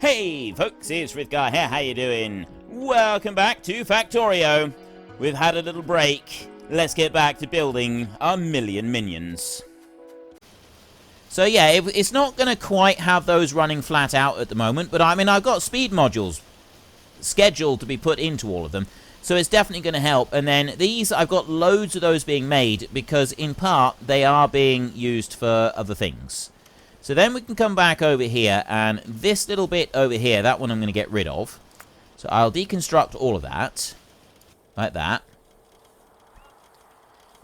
Hey folks, it's Frithgar here, how you doing? Welcome back to Factorio. We've had a little break. Let's get back to building our million minions. So yeah, it's not going to quite have those running flat out at the moment, but I mean, I've got speed modules scheduled to be put into all of them, so it's definitely going to help. And then these, I've got loads of those being made, because in part, they are being used for other things. So then we can come back over here, and this little bit over here, that one I'm going to get rid of. So I'll deconstruct all of that, like that.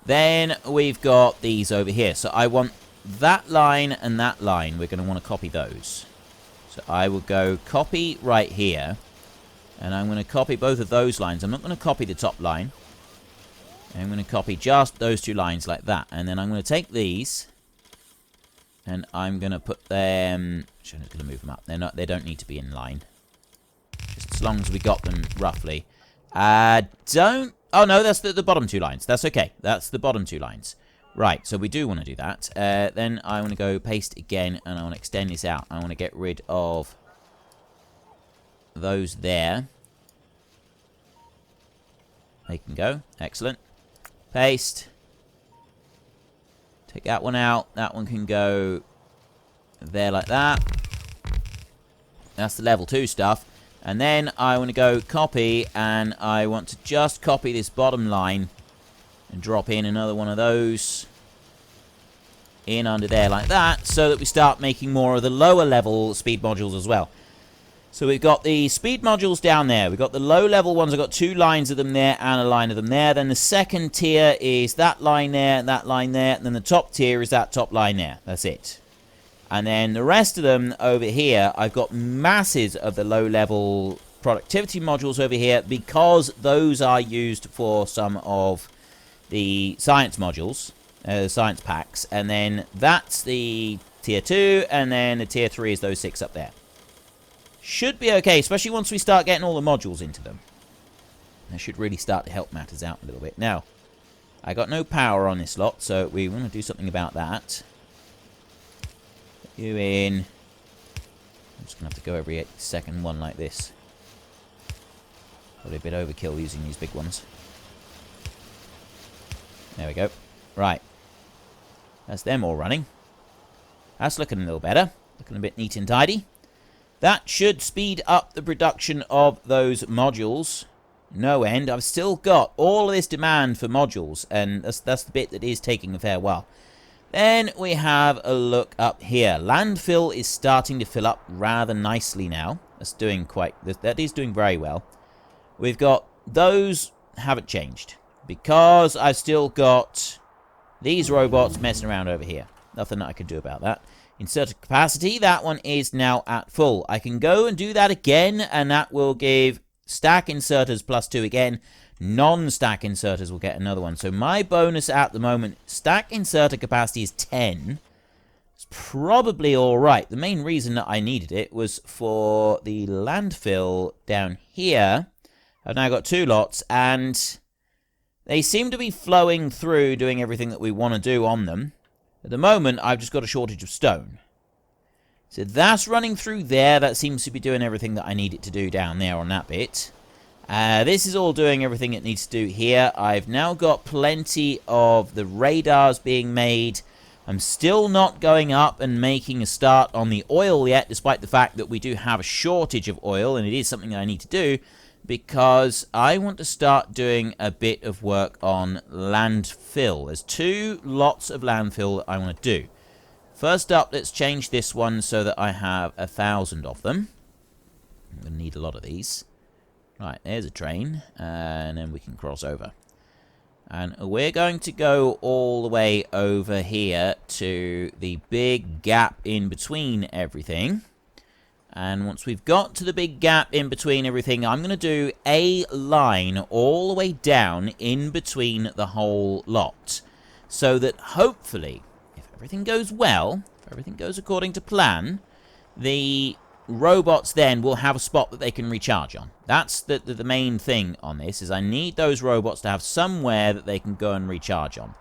Then we've got these over here. So I want that line and that line. We're going to want to copy those. So I will go copy right here, and I'm going to copy both of those lines. I'm not going to copy the top line. I'm going to copy just those two lines like that. And then I'm going to take these, and I'm going to put them... I'm just going to move them up. They don't need to be in line. Just as long as we got them roughly. Don't... Oh, no, that's the bottom two lines. That's okay. That's the bottom two lines. Right, so we do want to do that. Then I want to go paste again, and I want to extend this out. I want to get rid of those there. They can go. Excellent. Paste. Take that one out. That one can go there like that. That's the level 2 stuff. And then I want to go copy, and I want to just copy this bottom line and drop in another one of those in under there like that, so that we start making more of the lower level speed modules as well. So we've got the speed modules down there. We've got the low level ones. I've got 2 lines of them there and a line of them there. Then the second tier is that line there and that line there. And then the top tier is that top line there. That's it. And then the rest of them over here, I've got masses of the low level productivity modules over here, because those are used for some of the science modules, science packs. And then that's the tier 2, and then the tier 3 is those 6 up there. Should be okay, especially once we start getting all the modules into them. That should really start to help matters out a little bit. Now, I got no power on this lot, so we want to do something about that. Put you in. I'm just going to have to go every second one like this. Probably a bit overkill using these big ones. There we go. Right. That's them all running. That's looking a little better. Looking a bit neat and tidy. That should speed up the production of those modules. No end. I've still got all of this demand for modules, and that's the bit that is taking a fair while. Then we have a look up here. Landfill is starting to fill up rather nicely now. That is doing very well. We've got those haven't changed, because I've still got these robots messing around over here. Nothing that I can do about that. Inserted capacity, that one is now at full. I can go and do that again, and that will give stack inserters +2 again. Non-stack inserters will get another one. So my bonus at the moment, stack inserter capacity is 10. It's probably alright. The main reason that I needed it was for the landfill down here. I've now got 2 lots, and they seem to be flowing through, doing everything that we want to do on them. At the moment, I've just got a shortage of stone. So that's running through there. That seems to be doing everything that I need it to do down there on that bit. This is all doing everything it needs to do here. I've now got plenty of the radars being made. I'm still not going up and making a start on the oil yet, despite the fact that we do have a shortage of oil, and it is something that I need to do, because I want to start doing a bit of work on landfill. There's 2 lots of landfill that I want to do. First up, let's change this one so that I have 1,000 of them. I'm going to need a lot of these. Right, there's a train, and then we can cross over. And we're going to go all the way over here to the big gap in between everything. And once we've got to the big gap in between everything, I'm going to do a line all the way down in between the whole lot. So that hopefully, if everything goes well, if everything goes according to plan, the robots then will have a spot that they can recharge on. That's the main thing on this, is I need those robots to have somewhere that they can go and recharge on.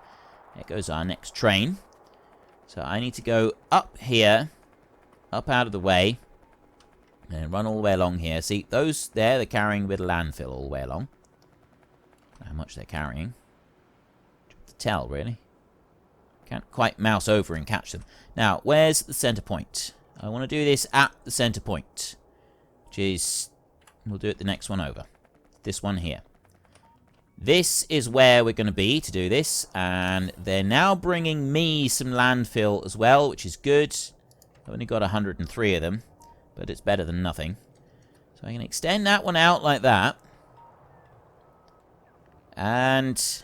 There goes our next train. So I need to go up here, up out of the way, And run all the way along here. See, those there, they're carrying a bit of landfill all the way along. How much they're carrying. To tell, really. Can't quite mouse over and catch them. Now, where's the center point? I want to do this at the center point. Which is... We'll do it the next one over. This one here. This is where we're going to be to do this. And they're now bringing me some landfill as well, which is good. I've only got 103 of them. But it's better than nothing. So I can extend that one out like that. And...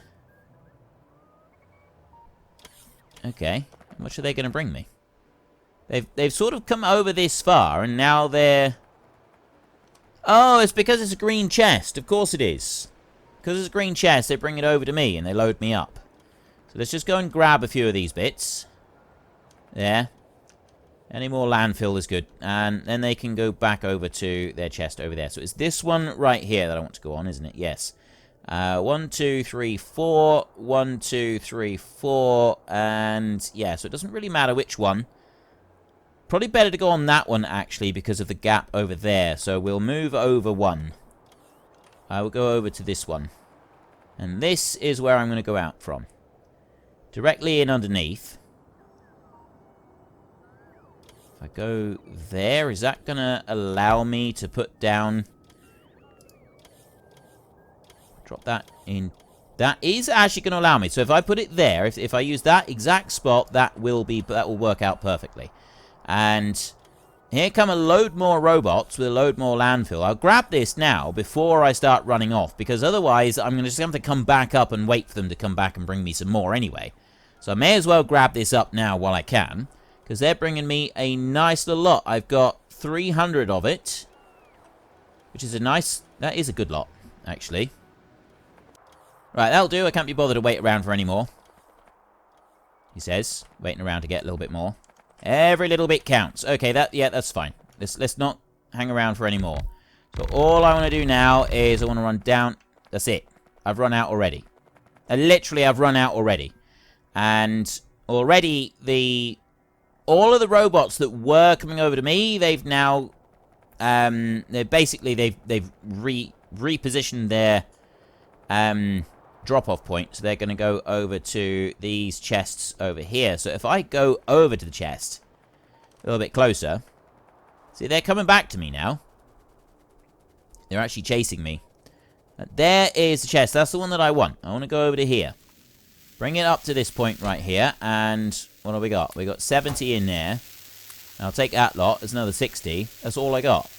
Okay. How much are they going to bring me? They've sort of come over this far, and now they're... Oh, it's because it's a green chest. Of course it is. Because it's a green chest, they bring it over to me, and they load me up. So let's just go and grab a few of these bits. There. Any more landfill is good. And then they can go back over to their chest over there. So it's this one right here that I want to go on, isn't it? Yes. 1, 2, 3, 4. 1, 2, 3, 4. And yeah, so it doesn't really matter which one. Probably better to go on that one, actually, because of the gap over there. So we'll move over one. I will go over to this one. And this is where I'm going to go out from. Directly in underneath. If I go there, is that going to allow me to put down... Drop that in. That is actually going to allow me. So if I put it there, if I use that exact spot, that will work out perfectly. And here come a load more robots with a load more landfill. I'll grab this now before I start running off, because otherwise I'm going to just have to come back up and wait for them to come back and bring me some more anyway. So I may as well grab this up now while I can, because they're bringing me a nice little lot. I've got 300 of it, which is a nice... That is a good lot, actually. Right, that'll do. I can't be bothered to wait around for any more. He says, waiting around to get a little bit more. Every little bit counts. Okay, that's fine. Let's not hang around for any more. So all I want to do now is I want to run down. That's it. I've run out already. Literally, I've run out already. And already all of the robots that were coming over to me, they've now they've repositioned their drop-off point. So they're going to go over to these chests over here. So if I go over to the chest a little bit closer, see, they're coming back to me now. They're actually chasing me. There is the chest. That's the one that I want. I want to go over to here. Bring it up to this point right here. And what have we got? We got 70 in there. I'll take that lot. There's another 60. That's all I got.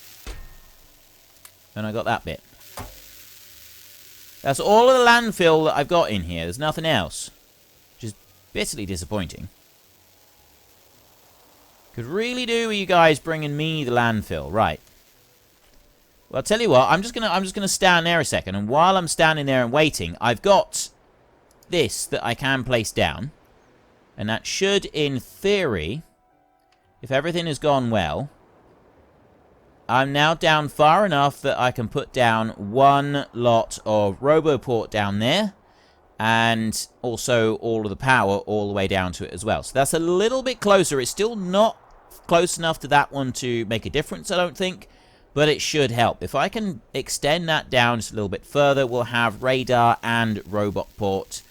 And I got that bit. That's all of the landfill that I've got in here. There's nothing else. Which is bitterly disappointing. Could really do with you guys bringing me the landfill. Right. Well, I'll tell you what. I'm just gonna stand there a second. And while I'm standing there and waiting, I've got this that I can place down. And that should, in theory, if everything has gone well... I'm now down far enough that I can put down one lot of Roboport down there. And also all of the power all the way down to it as well. So that's a little bit closer. It's still not close enough to that one to make a difference, I don't think. But it should help. If I can extend that down just a little bit further, we'll have radar and robot port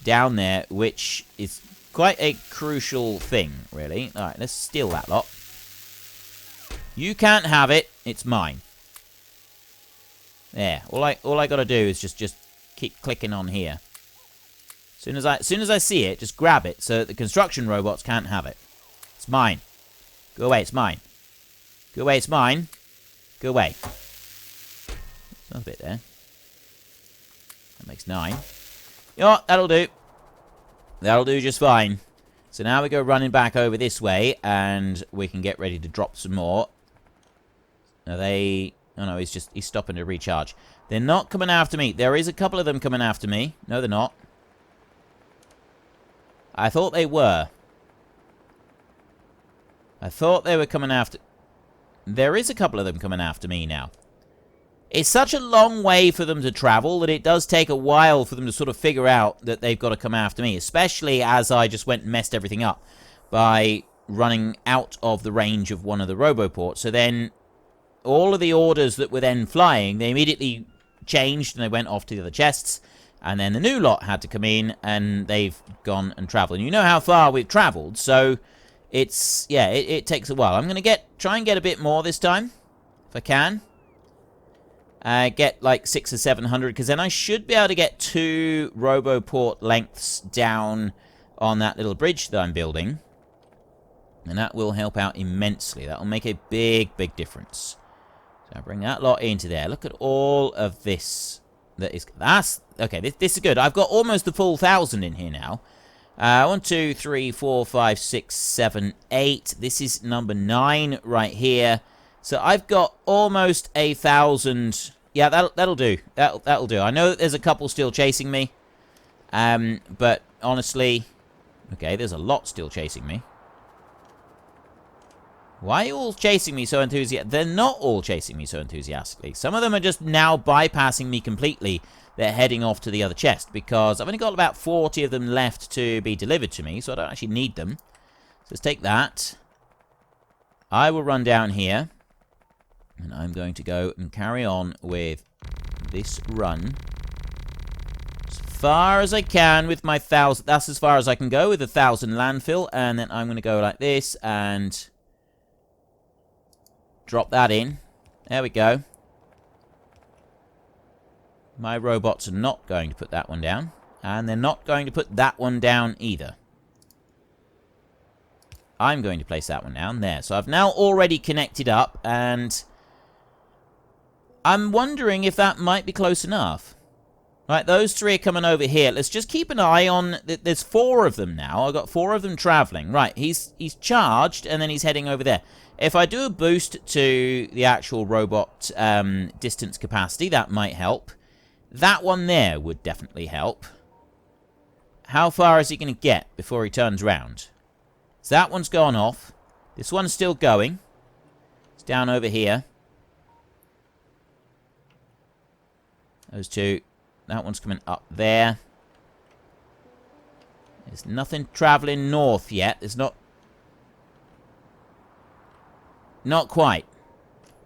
down there, which is quite a crucial thing, really. Alright, let's steal that lot. You can't have it. It's mine. There. All I got to do is just keep clicking on here. As soon as I see it, just grab it so that the construction robots can't have it. It's mine. Go away. It's mine. Go away. It's mine. Go away. Another bit there. That makes 9. You know what? That'll do. That'll do just fine. So now we go running back over this way, and we can get ready to drop some more. Are they... Oh no, he's stopping to recharge. They're not coming after me. There is a couple of them coming after me. No, they're not. I thought they were. I thought they were coming after... There is a couple of them coming after me now. It's such a long way for them to travel that it does take a while for them to sort of figure out that they've got to come after me. Especially as I just went and messed everything up by running out of the range of one of the Roboports. So then... all of the orders that were then flying, they immediately changed and they went off to the other chests. And then the new lot had to come in, and they've gone and traveled. And you know how far we've travelled, so it's, yeah, it takes a while. I'm going to try and get a bit more this time, if I can. Get like 600 or 700, because then I should be able to get 2 Roboport lengths down on that little bridge that I'm building. And that will help out immensely. That will make a big, big difference. So I bring that lot into there. Look at all of this. That's okay. This is good. I've got almost the full 1,000 in here now. 1, 2, 3, 4, 5, 6, 7, 8. This is number 9 right here. So I've got almost 1,000. Yeah, that'll do. That'll do. I know that there's a couple still chasing me. But honestly, okay, there's a lot still chasing me. Why are you all chasing me so enthusiastically? They're not all chasing me so enthusiastically. Some of them are just now bypassing me completely. They're heading off to the other chest because I've only got about 40 of them left to be delivered to me, so I don't actually need them. So let's take that. I will run down here, and I'm going to go and carry on with this run as far as I can with my 1,000. That's as far as I can go with 1,000 landfill, and then I'm going to go like this and drop that in. There we go. My robots are not going to put that one down. And they're not going to put that one down either. I'm going to place that one down there. So I've now already connected up. And I'm wondering if that might be close enough. Right, those 3 are coming over here. Let's just keep an eye on... There's 4 of them now. I've got 4 of them traveling. Right, he's charged and then he's heading over there. If I do a boost to the actual robot distance capacity, that might help. That one there would definitely help. How far is he going to get before he turns round? So that one's gone off. This one's still going. It's down over here. Those 2. That one's coming up there. There's nothing travelling north yet. There's not... Not quite.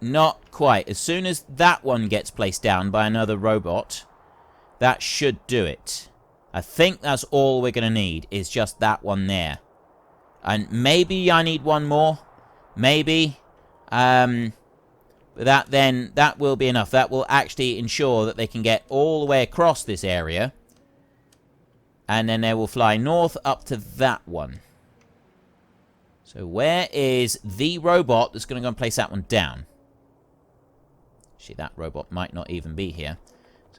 Not quite. As soon as that one gets placed down by another robot, that should do it. I think that's all we're going to need, is just that one there. And maybe I need one more. Maybe. But that will be enough. That will actually ensure that they can get all the way across this area. And then they will fly north up to that one. So where is the robot that's going to go and place that one down? Actually, that robot might not even be here.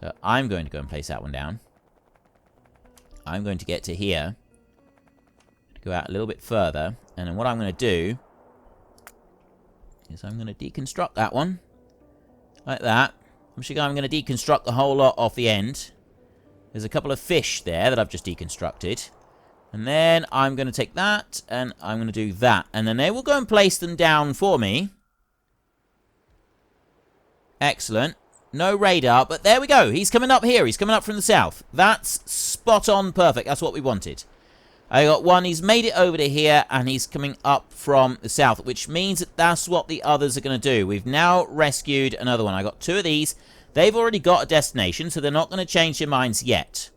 So I'm going to go and place that one down. I'm going to get to here. Go out a little bit further. And then what I'm going to do is I'm going to deconstruct that one. Like that. I'm going to deconstruct the whole lot off the end. There's a couple of fish there that I've just deconstructed. And then I'm going to take that, and I'm going to do that. And then they will go and place them down for me. Excellent. No radar, but there we go. He's coming up here. He's coming up from the south. That's spot on perfect. That's what we wanted. I got one. He's made it over to here, and he's coming up from the south, which means that that's what the others are going to do. We've now rescued another one. I got 2 of these. They've already got a destination, so they're not going to change their minds yet.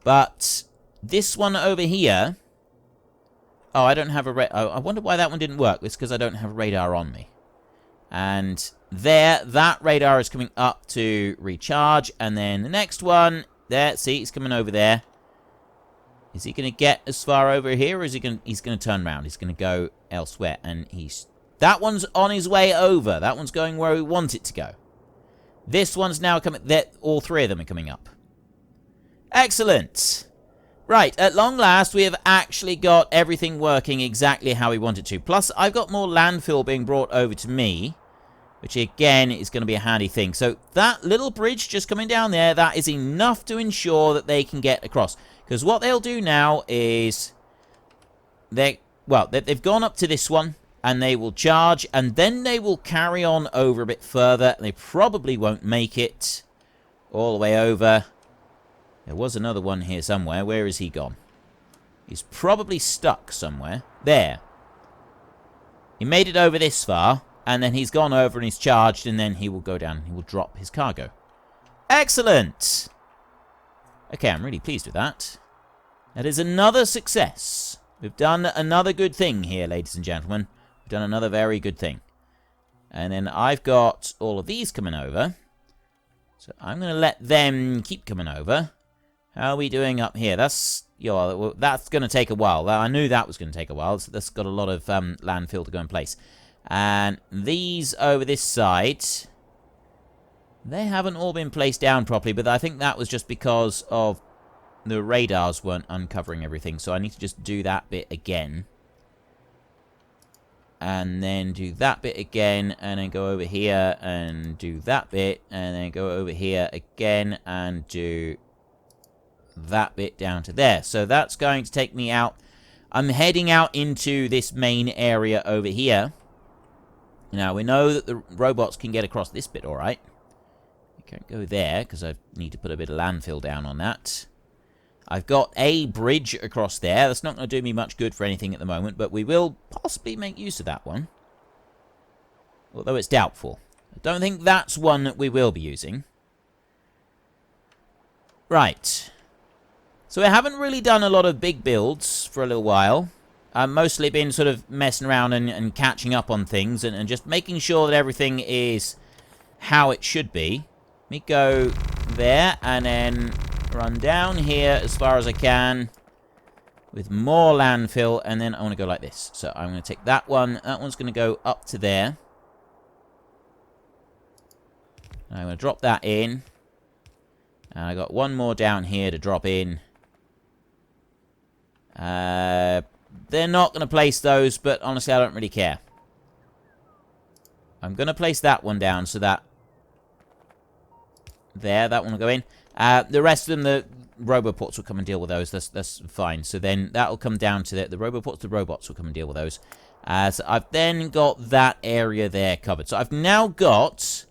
But this one over here... Oh, I don't have a... I wonder why that one didn't work. It's because I don't have a radar on me. And there, that radar is coming up to recharge. And then the next one, there, see, he's coming over there. Is he going to get as far over here, or is he's going to turn around? He's going to go elsewhere. And that one's on his way over. That one's going where we want it to go. This one's now coming... All 3 of them are coming up. Excellent. Right, at long last, we have actually got everything working exactly how we want it to. Plus, I've got more landfill being brought over to me, which again is going to be a handy thing. So that little bridge just coming down there, that is enough to ensure that they can get across. Because what they'll do now is... they've gone up to this one, and they will charge, and then they will carry on over a bit further. They probably won't make it all the way over. There was another one here somewhere. Where is he gone? He's probably stuck somewhere. There. He made it over this far. and then he's gone over and he's charged, and then he will go down and he will drop his cargo. Excellent! Okay, I'm really pleased with that. That is another success. We've done another good thing here, ladies and gentlemen. We've done another very good thing. And then I've got all of these coming over. So I'm going to let them keep coming over. How are we doing up here? That's going to take a while. I knew that was going to take a while. So that's got a lot of landfill to go in place. And these over this side, they haven't all been placed down properly, but I think that was just because of the radars weren't uncovering everything. So I need to just do that bit again. And then do that bit again, and then go over here and do that bit, and then go over here again and do that bit down to there. So that's going to take me out. I'm heading out into this main area over here. Now, we know that the robots can get across this bit all right. I can't go there because I need to put a bit of landfill down on that. I've got a bridge across there. That's not going to do me much good for anything at the moment, but we will possibly make use of that one. Although it's doubtful. I don't think that's one that we will be using. Right. So we haven't really done a lot of big builds for a little while. I've mostly been sort of messing around and catching up on things and just making sure that everything is how it should be. Let me go there and then run down here as far as I can with more landfill, and then I want to go like this. So I'm going to take that one. That one's going to go up to there. I'm going to drop that in. And I got one more down here to drop in. They're not going to place those, but honestly, I don't really care. I'm going to place that one down so that there, that one will go in. The rest of them, the roboports will come and deal with those. That's fine. So then that will come down to the roboports. The robots will come and deal with those. So I've then got that area there covered. So I've now got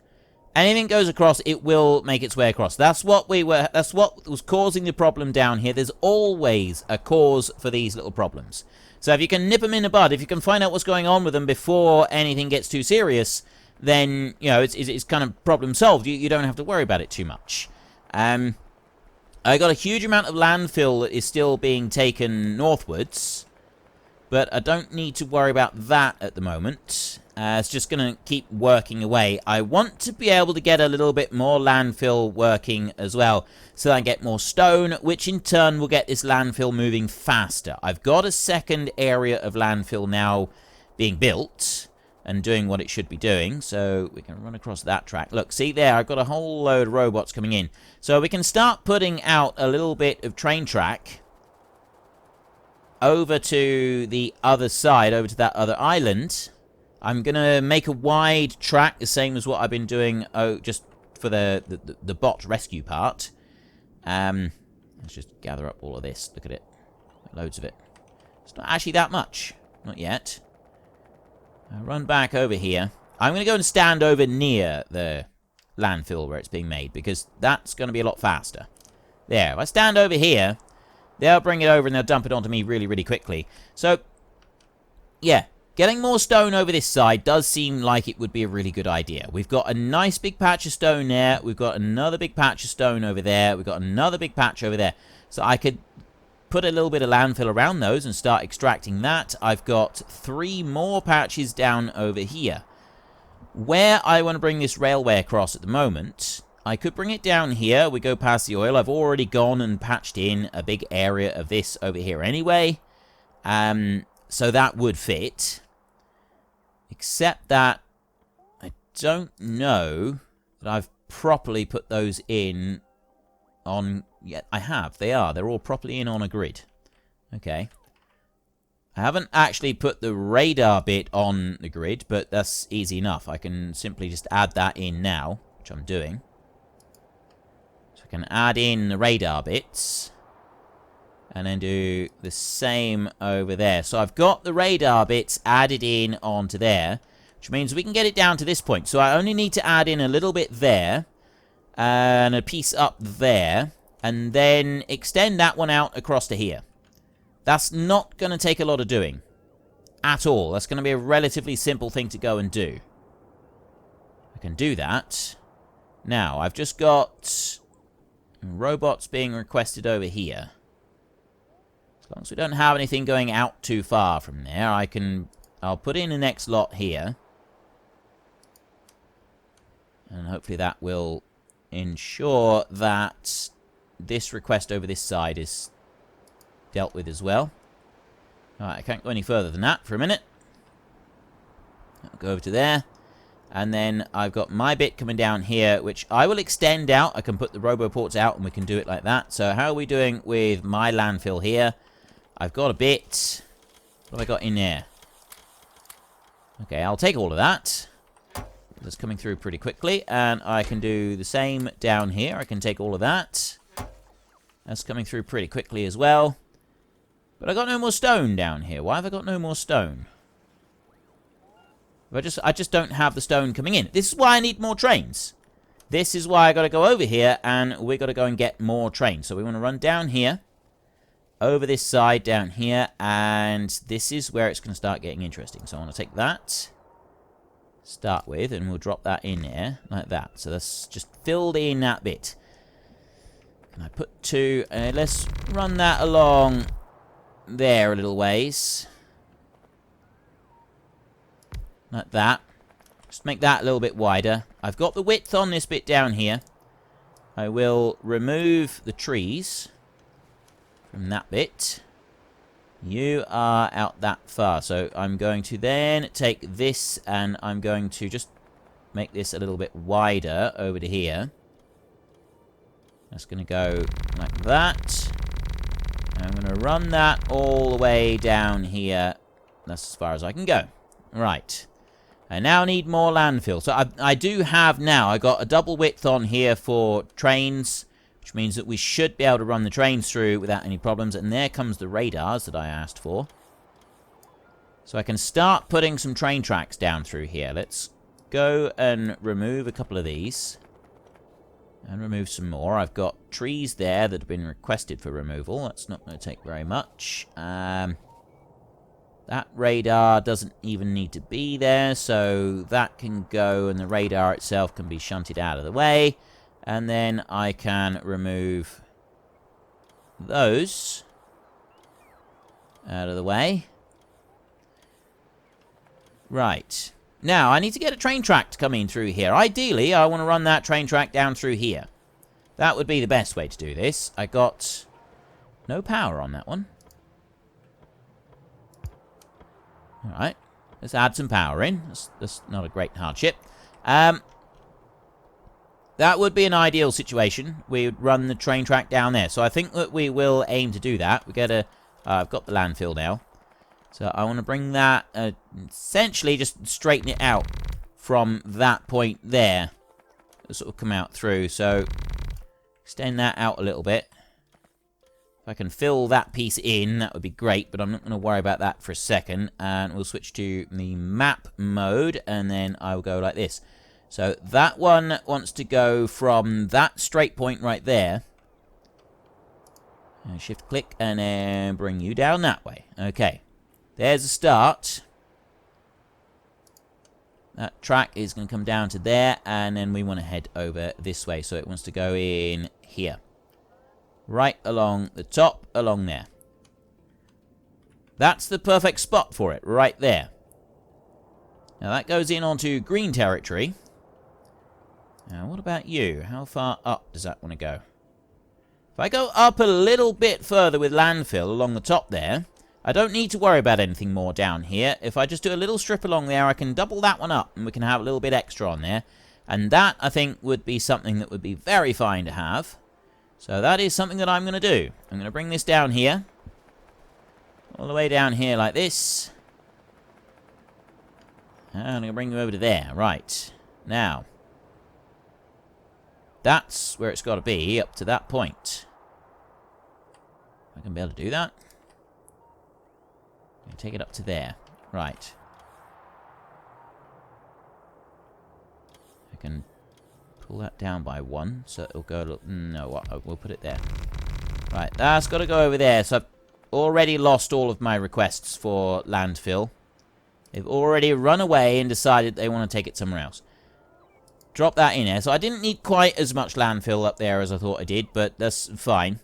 anything goes across, it will make its way across. That's what was causing the problem down here. There's always a cause for these little problems. So if you can nip them in the bud, if you can find out what's going on with them before anything gets too serious, then, you know, it's kind of problem solved. You don't have to worry about it too much. I got a huge amount of landfill that is still being taken northwards, but I don't need to worry about that at the moment. It's just going to keep working away. I want to be able to get a little bit more landfill working as well, so that I get more stone, which in turn will get this landfill moving faster. I've got a second area of landfill now being built and doing what it should be doing, so we can run across that track. Look, see there, I've got a whole load of robots coming in. So we can start putting out a little bit of train track over to the other side, over to that other island. I'm going to make a wide track, the same as what I've been doing just for the bot rescue part. Let's just gather up all of this. Look at it. Loads of it. It's not actually that much. Not yet. I'll run back over here. I'm going to go and stand over near the landfill where it's being made, because that's going to be a lot faster. There. If I stand over here, they'll bring it over and they'll dump it onto me really, really quickly. So, yeah. Getting more stone over this side does seem like it would be a really good idea. We've got a nice big patch of stone there. We've got another big patch of stone over there. We've got another big patch over there. So I could put a little bit of landfill around those and start extracting that. I've got 3 more patches down over here. Where I want to bring this railway across at the moment, I could bring it down here. We go past the oil. I've already gone and patched in a big area of this over here anyway. So that would fit. Except that I don't know that I've properly put those in on... Yeah, I have. They are. They're all properly in on a grid. Okay. I haven't actually put the radar bit on the grid, but that's easy enough. I can simply just add that in now, which I'm doing. So I can add in the radar bits. And then do the same over there. So I've got the radar bits added in onto there, which means we can get it down to this point. So I only need to add in a little bit there, and a piece up there, and then extend that one out across to here. That's not going to take a lot of doing at all. That's going to be a relatively simple thing to go and do. can do that. Now, I've just got robots being requested over here. As long as we don't have anything going out too far from there, I'll put in the next lot here. And hopefully that will ensure that this request over this side is dealt with as well. Alright, I can't go any further than that for a minute. I'll go over to there. And then I've got my bit coming down here, which I will extend out. I can put the roboports out and we can do it like that. So how are we doing with my landfill here? I've got a bit. What have I got in there? Okay, I'll take all of that. That's coming through pretty quickly. And I can do the same down here. I can take all of that. That's coming through pretty quickly as well. But I got no more stone down here. Why have I got no more stone? I just don't have the stone coming in. This is why I need more trains. This is why I got to go over here, and we got to go and get more trains. So we want to run down here, over this side down here, and this is where it's going to start getting interesting. So I want to take that, start with, and we'll drop that in there, like that. So that's just filled in that bit. Can I put two? Let's run that along there a little ways. Like that. Just make that a little bit wider. I've got the width on this bit down here. I will remove the trees from that bit. You are out that far. So I'm going to then take this and I'm going to just make this a little bit wider over to here. That's going to go like that. I'm going to run that all the way down here. That's as far as I can go. Right. I now need more landfill. So I do have now, I got a double width on here for trains, which means that we should be able to run the trains through without any problems. And there comes the radars that I asked for. So I can start putting some train tracks down through here. Let's go and remove a couple of these. And remove some more. I've got trees there that have been requested for removal. That's not going to take very much. That radar doesn't even need to be there, so that can go, and the radar itself can be shunted out of the way. And then I can remove those out of the way. Right. Now, I need to get a train track coming through here. Ideally, I want to run that train track down through here. That would be the best way to do this. I got no power on that one. Alright, let's add some power in. That's not a great hardship. That would be an ideal situation. We would run the train track down there. So I think that we will aim to do that. We get a... I've got the landfill now. So I want to bring that... essentially just straighten it out from that point there. It'll sort of come out through. So extend that out a little bit. If I can fill that piece in, that would be great, but I'm not going to worry about that for a second. And we'll switch to the map mode, and then I will go like this. So that one wants to go from that straight point right there. And shift click, and then bring you down that way. Okay, there's a start. That track is going to come down to there, and then we want to head over this way. So it wants to go in here. Right along the top, along there. That's the perfect spot for it, right there. Now that goes in onto green territory. Now what about you? How far up does that want to go? If I go up a little bit further with landfill along the top there, I don't need to worry about anything more down here. If I just do a little strip along there, I can double that one up and we can have a little bit extra on there. And that, I think, would be something that would be very fine to have. So that is something that I'm going to do. I'm going to bring this down here. All the way down here like this. And I'm going to bring you over to there. Right. Now. That's where it's got to be, up to that point. I can be able to do that. I'm going to take it up to there. Right. I can pull that down by one, so it'll go... No, we'll put it there. Right, that's got to go over there. So I've already lost all of my requests for landfill. They've already run away and decided they want to take it somewhere else. Drop that in there. So I didn't need quite as much landfill up there as I thought I did, but that's fine.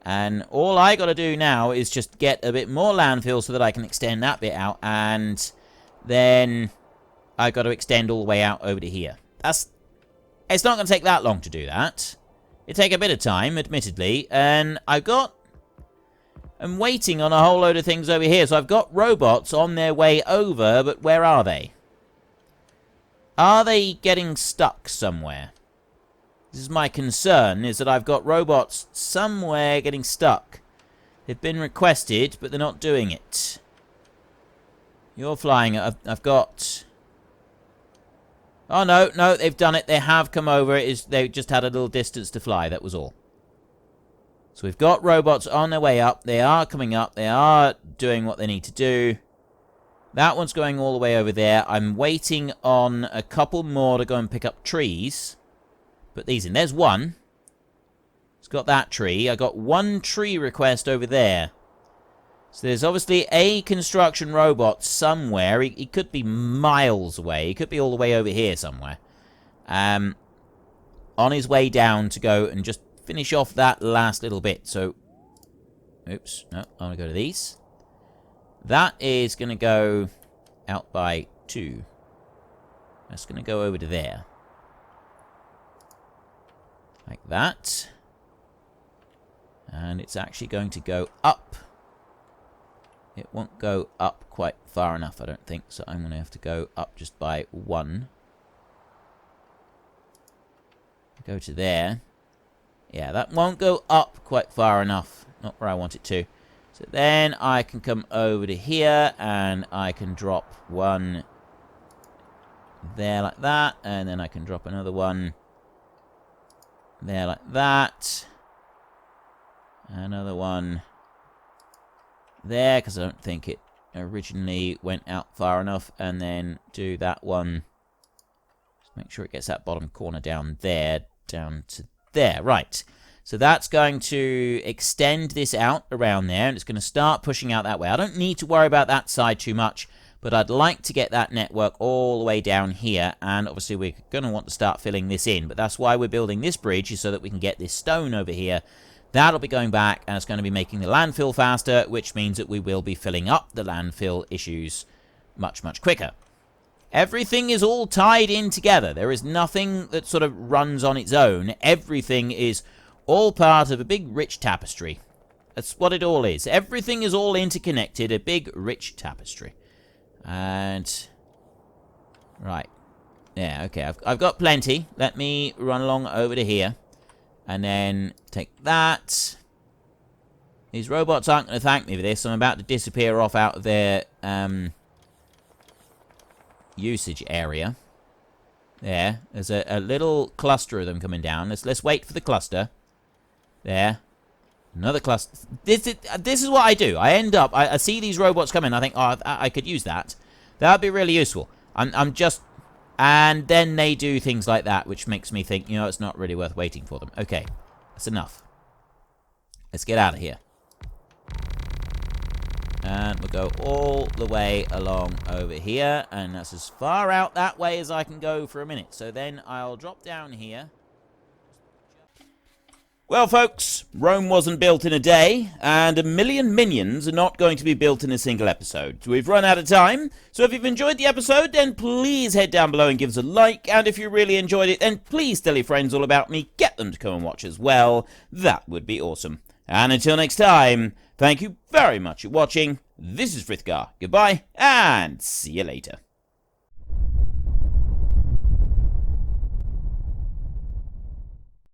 And all I got to do now is just get a bit more landfill so that I can extend that bit out. And then I got to extend all the way out over to here. It's not going to take that long to do that. It'll take a bit of time, admittedly. And I'm waiting on a whole load of things over here. So I've got robots on their way over, but where are they? Are they getting stuck somewhere? This is my concern, is that I've got robots somewhere getting stuck. They've been requested, but they're not doing it. You're flying. I've got... Oh, no, they've done it. They have come over. They just had a little distance to fly, that was all. So we've got robots on their way up. They are coming up. They are doing what they need to do. That one's going all the way over there. I'm waiting on a couple more to go and pick up trees. Put these in. There's one. It's got that tree. I got one tree request over there. So there's obviously a construction robot somewhere. He could be miles away. He could be all the way over here somewhere. On his way down to go and just finish off that last little bit. So, oops. No, I want to go to these. That is going to go out by 2. That's going to go over to there. Like that. And it's actually going to go up. It won't go up quite far enough, I don't think. So I'm going to have to go up just by 1. Go to there. Yeah, that won't go up quite far enough. Not where I want it to. So then I can come over to here, and I can drop one there like that, and then I can drop another one there like that. Another one there, because I don't think it originally went out far enough, and then do that one. Just make sure it gets that bottom corner down there, down to there. Right. So that's going to extend this out around there, and it's going to start pushing out that way. I don't need to worry about that side too much, but I'd like to get that network all the way down here, and obviously we're going to want to start filling this in, but that's why we're building this bridge, is so that we can get this stone over here. That'll be going back, and it's going to be making the landfill faster, which means that we will be filling up the landfill issues much, much quicker. Everything is all tied in together. There is nothing that sort of runs on its own. Everything is all part of a big, rich tapestry. That's what it all is. Everything is all interconnected, a big, rich tapestry. And... right. Yeah, okay. I've got plenty. Let me run along over to here. And then take that. These robots aren't going to thank me for this. I'm about to disappear off out of their usage area. There. There's a little cluster of them coming down. Let's wait for the cluster. There. Another cluster. This is what I do. I end up... I see these robots coming. I think, oh, I could use that. That would be really useful. I'm just... and then they do things like that, which makes me think, you know, it's not really worth waiting for them. Okay. That's enough. Let's get out of here. And we'll go all the way along over here. And that's as far out that way as I can go for a minute. So then I'll drop down here. Well, folks, Rome wasn't built in a day, and 1,000,000 minions are not going to be built in a single episode. We've run out of time, so if you've enjoyed the episode, then please head down below and give us a like, and if you really enjoyed it, then please tell your friends all about me, get them to come and watch as well. That would be awesome. And until next time, thank you very much for watching. This is Frithgar. Goodbye, and see you later.